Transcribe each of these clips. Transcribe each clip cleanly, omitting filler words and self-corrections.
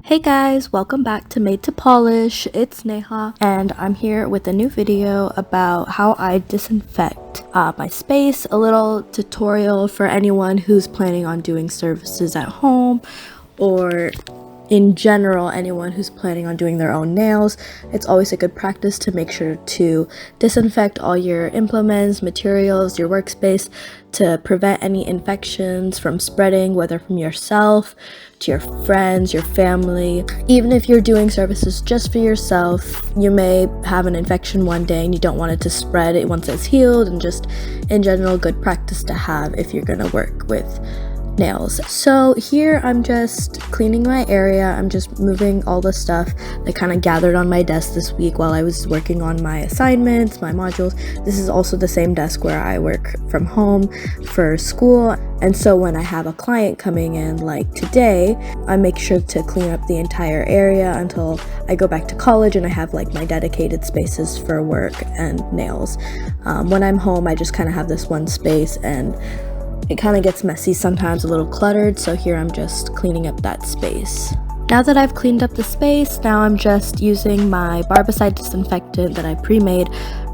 Hey guys, welcome back to Made to Polish. It's Neha and I'm here with a new video about how I disinfect my space, a little tutorial for anyone who's planning on doing services at home or in general anyone who's planning on doing their own nails. It's always a good practice to make sure to disinfect all your implements, materials, your workspace to prevent any infections from spreading, whether from yourself to your friends, your family. Even if you're doing services just for yourself, you may have an infection one day and you don't want it to spread it once it's healed, and just in general good practice to have if you're gonna work with nails. So here I'm just cleaning my area. I'm just moving all the stuff that kind of gathered on my desk this week while I was working on my assignments, my modules. This is also the same desk where I work from home for school, and so when I have a client coming in like today, I make sure to clean up the entire area until I go back to college and I have like my dedicated spaces for work and nails. When I'm home, I just kind of have this one space and it kind of gets messy sometimes, a little cluttered, so here I'm just cleaning up that space. Now that I've cleaned up the space, now I'm just using my barbicide disinfectant that I pre-made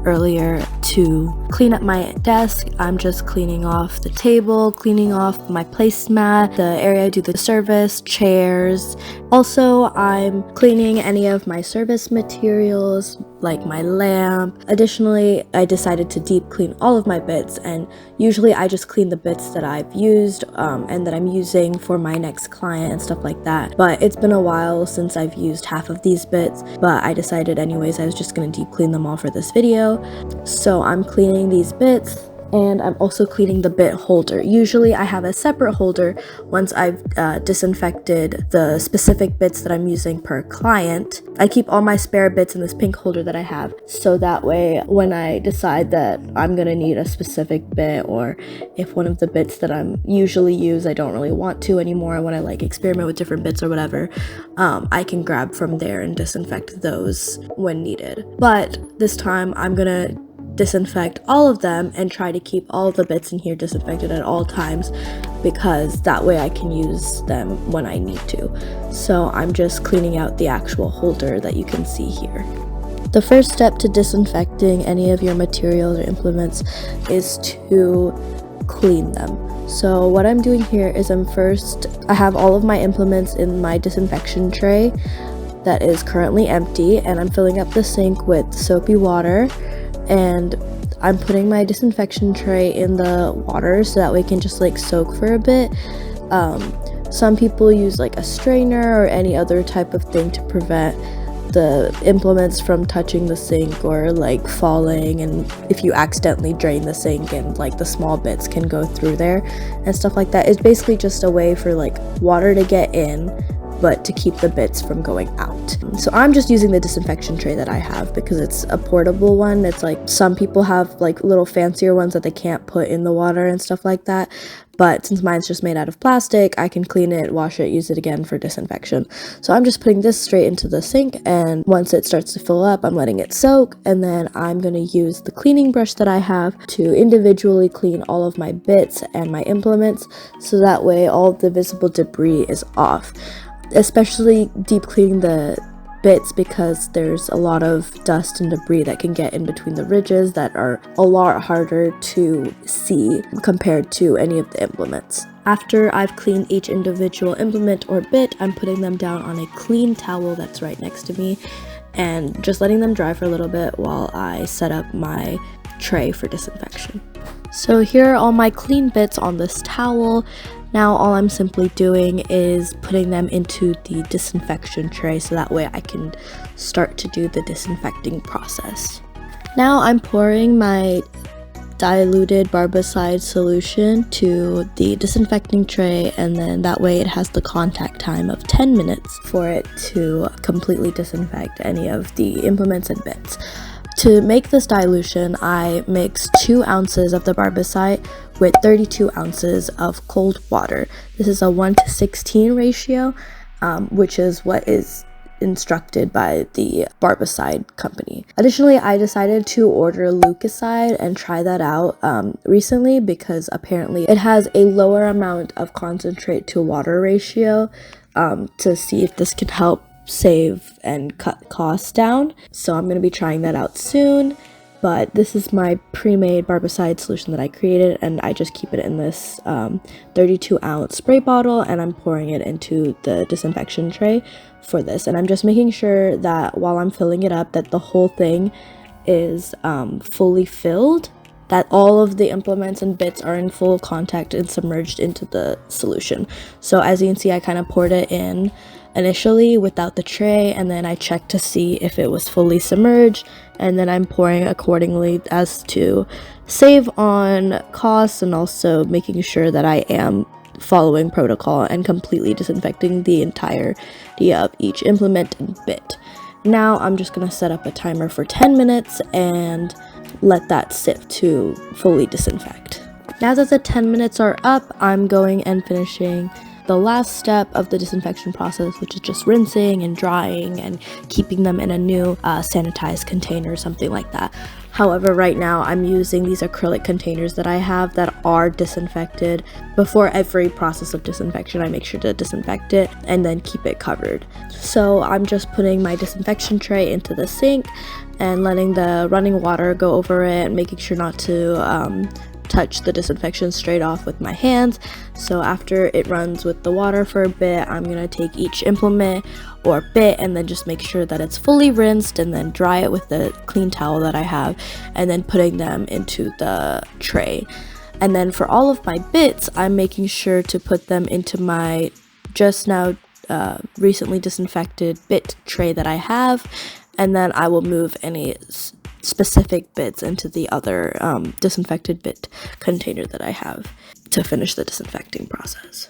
earlier to clean up my desk. I'm just cleaning off the table, cleaning off my placemat, the area I do the service, chairs. Also, I'm cleaning any of my service materials, like my lamp. Additionally, I decided to deep clean all of my bits, and usually I just clean the bits that I've used and that I'm using for my next client and stuff like that. But it's been a while since I've used half of these bits, but I decided anyways I was just gonna deep clean them all for this video. So I'm cleaning these bits, and I'm also cleaning the bit holder. Usually I have a separate holder once I've disinfected the specific bits that I'm using per client. I keep all my spare bits in this pink holder that I have, so that way when I decide that I'm gonna need a specific bit, or if one of the bits that I'm usually use I don't really want to anymore, when I like experiment with different bits or whatever, I can grab from there and disinfect those when needed. But this time I'm gonna disinfect all of them and try to keep all of the bits in here disinfected at all times, because that way I can use them when I need to. So I'm just cleaning out the actual holder that you can see here. The first step to disinfecting any of your materials or implements is to clean them. So what I'm doing here is I have all of my implements in my disinfection tray that is currently empty, and I'm filling up the sink with soapy water, and I'm putting my disinfection tray in the water so that way it can just like soak for a bit. Some people use like a strainer or any other type of thing to prevent the implements from touching the sink or like falling, and if you accidentally drain the sink and like the small bits can go through there and stuff like that. It's basically just a way for like water to get in but to keep the bits from going out. So I'm just using the disinfection tray that I have because it's a portable one. It's like some people have like little fancier ones that they can't put in the water and stuff like that, but since mine's just made out of plastic, I can clean it, wash it, use it again for disinfection. So I'm just putting this straight into the sink, and once it starts to fill up, I'm letting it soak, and then I'm going to use the cleaning brush that I have to individually clean all of my bits and my implements, so that way all of the visible debris is off. Especially deep cleaning the bits because there's a lot of dust and debris that can get in between the ridges that are a lot harder to see compared to any of the implements. After I've cleaned each individual implement or bit, I'm putting them down on a clean towel that's right next to me and just letting them dry for a little bit while I set up my tray for disinfection. So here are all my clean bits on this towel. Now all I'm simply doing is putting them into the disinfection tray so that way I can start to do the disinfecting process. Now I'm pouring my diluted barbicide solution to the disinfecting tray, and then that way it has the contact time of 10 minutes for it to completely disinfect any of the implements and bits. To make this dilution, I mix 2 ounces of the barbicide with 32 ounces of cold water. This is a 1:16 ratio, which is what is instructed by the barbicide company. Additionally, I decided to order Lucaside and try that out recently because apparently it has a lower amount of concentrate to water ratio to see if this can help save and cut costs down. So I'm going to be trying that out soon. But this is my pre-made barbicide solution that I created, and I just keep it in this 32-ounce spray bottle, and I'm pouring it into the disinfection tray for this. And I'm just making sure that while I'm filling it up, that the whole thing is fully filled, that all of the implements and bits are in full contact and submerged into the solution. So as you can see, I kind of poured it in initially without the tray, and then I checked to see if it was fully submerged, and then I'm pouring accordingly as to save on costs and also making sure that I am following protocol and completely disinfecting the entirety of each implement and bit. Now I'm just going to set up a timer for 10 minutes and let that sit to fully disinfect. Now that the 10 minutes are up, I'm going and finishing the last step of the disinfection process, which is just rinsing and drying and keeping them in a new sanitized container or something like that. However, right now I'm using these acrylic containers that I have that are disinfected. Before every process of disinfection, I make sure to disinfect it and then keep it covered. So I'm just putting my disinfection tray into the sink and letting the running water go over it, and making sure not to touch the disinfection straight off with my hands. So after it runs with the water for a bit, I'm gonna take each implement or bit and then just make sure that it's fully rinsed, and then dry it with the clean towel that I have, and then putting them into the tray. And then for all of my bits, I'm making sure to put them into my just now recently disinfected bit tray that I have, and then I will move any specific bits into the other disinfected bit container that I have to finish the disinfecting process.